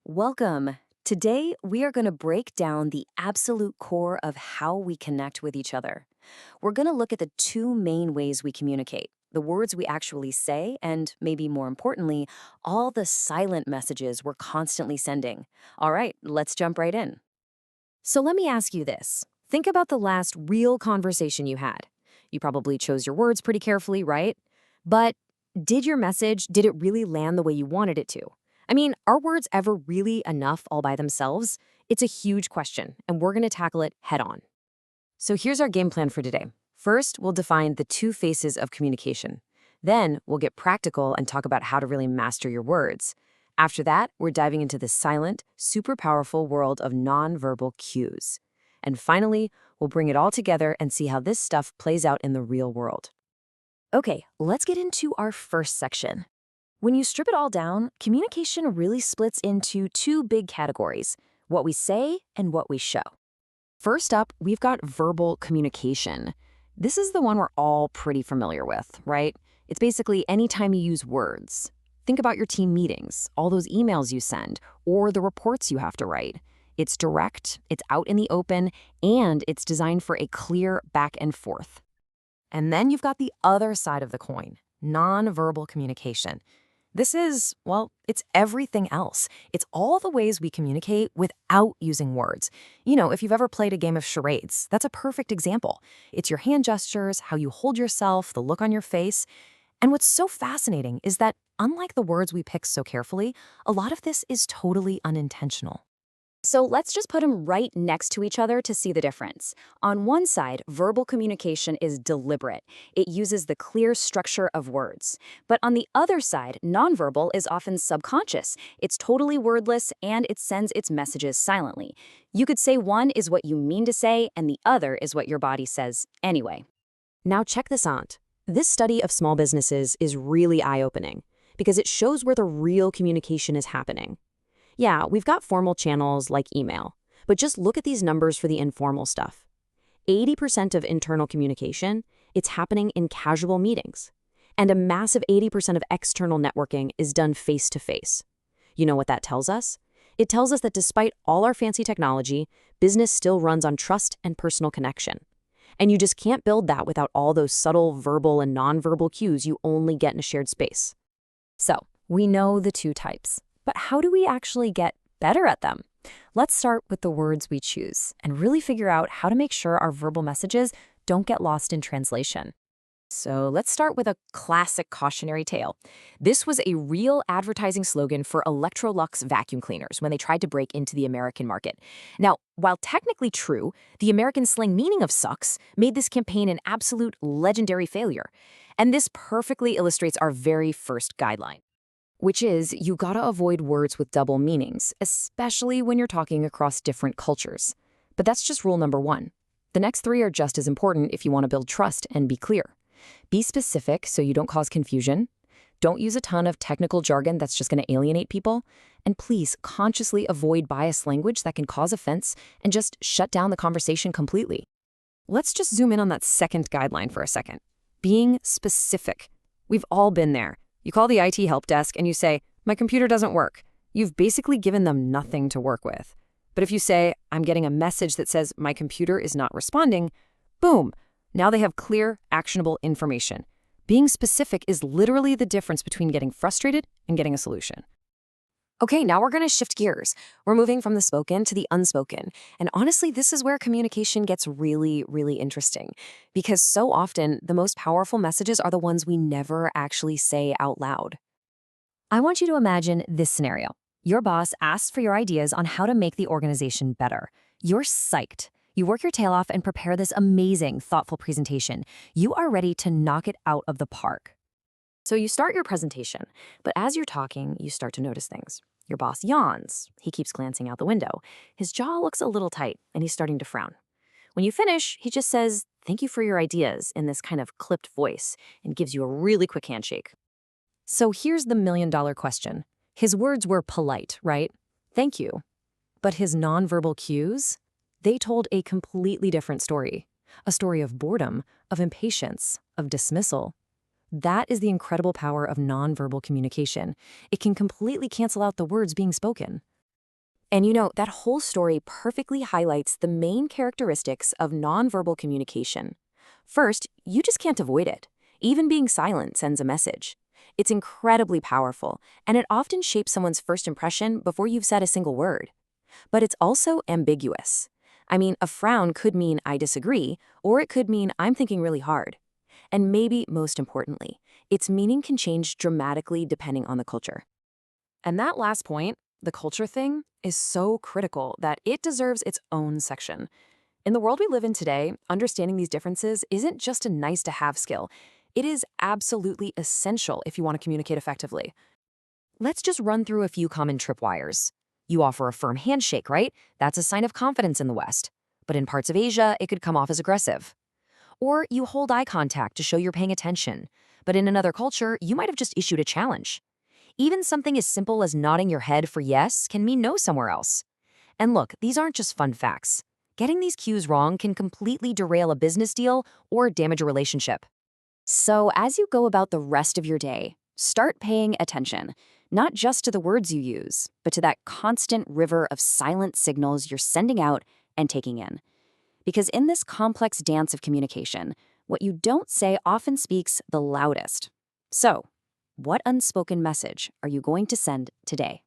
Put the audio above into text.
Welcome. Today, we are going to break down the absolute core of how we connect with each other. We're going to look at the two main ways we communicate: the words we actually say, and maybe more importantly, all the silent messages we're constantly sending. All right, let's jump right in. So let me ask you this. Think about the last real conversation you had. You probably chose your words pretty carefully, right? But did it really land the way you wanted it to? I mean, are words ever really enough all by themselves? It's a huge question, and we're going to tackle it head on. So here's our game plan for today. First, we'll define the two faces of communication. Then, we'll get practical and talk about how to really master your words. After that, we're diving into the silent, super powerful world of nonverbal cues. And finally, we'll bring it all together and see how this stuff plays out in the real world. Okay, let's get into our first section. When you strip it all down, communication really splits into two big categories: what we say and what we show. First up, we've got verbal communication. This is the one we're all pretty familiar with, right? It's basically any time you use words. Think about your team meetings, all those emails you send, or the reports you have to write. It's direct, it's out in the open, and it's designed for a clear back and forth. And then you've got the other side of the coin, nonverbal communication. This is, well, it's everything else. It's all the ways we communicate without using words. You know, if you've ever played a game of charades, that's a perfect example. It's your hand gestures, how you hold yourself, the look on your face. And what's so fascinating is that, unlike the words we pick so carefully, a lot of this is totally unintentional. So let's just put them right next to each other to see the difference. On one side, verbal communication is deliberate. It uses the clear structure of words. But on the other side, nonverbal is often subconscious. It's totally wordless, and it sends its messages silently. You could say one is what you mean to say, and the other is what your body says anyway. Now check this out. This study of small businesses is really eye-opening because it shows where the real communication is happening. Yeah, we've got formal channels like email, but just look at these numbers for the informal stuff. 80% of internal communication, it's happening in casual meetings. And a massive 80% of external networking is done face-to-face. You know what that tells us? It tells us that despite all our fancy technology, business still runs on trust and personal connection. And you just can't build that without all those subtle verbal and nonverbal cues you only get in a shared space. So, we know the two types. But how do we actually get better at them? Let's start with the words we choose and really figure out how to make sure our verbal messages don't get lost in translation. So let's start with a classic cautionary tale. This was a real advertising slogan for Electrolux vacuum cleaners when they tried to break into the American market. Now, while technically true, the American slang meaning of sucks made this campaign an absolute legendary failure. And this perfectly illustrates our very first guideline, which is you gotta avoid words with double meanings, especially when you're talking across different cultures. But that's just rule number one. The next three are just as important if you want to build trust and be clear. Be specific so you don't cause confusion. Don't use a ton of technical jargon that's just gonna alienate people. And please consciously avoid biased language that can cause offense and just shut down the conversation completely. Let's just zoom in on that second guideline for a second. Being specific. We've all been there. You call the IT help desk and you say, "My computer doesn't work." You've basically given them nothing to work with. But if you say, "I'm getting a message that says my computer is not responding," boom, now they have clear, actionable information. Being specific is literally the difference between getting frustrated and getting a solution. Okay, now we're going to shift gears. We're moving from the spoken to the unspoken. And honestly, this is where communication gets really, really interesting. Because so often, the most powerful messages are the ones we never actually say out loud. I want you to imagine this scenario. Your boss asks for your ideas on how to make the organization better. You're psyched. You work your tail off and prepare this amazing, thoughtful presentation. You are ready to knock it out of the park. So you start your presentation, but as you're talking, you start to notice things. Your boss yawns. He keeps glancing out the window. His jaw looks a little tight, and he's starting to frown. When you finish, he just says, "Thank you for your ideas," in this kind of clipped voice, and gives you a really quick handshake. So here's the million-dollar question. His words were polite, right? Thank you. But his nonverbal cues? They told a completely different story. A story of boredom, of impatience, of dismissal. That is the incredible power of nonverbal communication. It can completely cancel out the words being spoken. And that whole story perfectly highlights the main characteristics of nonverbal communication. First, you just can't avoid it. Even being silent sends a message. It's incredibly powerful, and it often shapes someone's first impression before you've said a single word. But it's also ambiguous. I mean, a frown could mean I disagree, or it could mean I'm thinking really hard. And maybe most importantly, its meaning can change dramatically depending on the culture. And that last point, the culture thing, is so critical that it deserves its own section. In the world we live in today, understanding these differences isn't just a nice to have skill. It is absolutely essential if you want to communicate effectively. Let's just run through a few common tripwires. You offer a firm handshake, right? That's a sign of confidence in the West. But in parts of Asia, it could come off as aggressive. Or you hold eye contact to show you're paying attention. But in another culture, you might have just issued a challenge. Even something as simple as nodding your head for yes can mean no somewhere else. And look, these aren't just fun facts. Getting these cues wrong can completely derail a business deal or damage a relationship. So as you go about the rest of your day, start paying attention, not just to the words you use, but to that constant river of silent signals you're sending out and taking in. Because in this complex dance of communication, what you don't say often speaks the loudest. So, what unspoken message are you going to send today?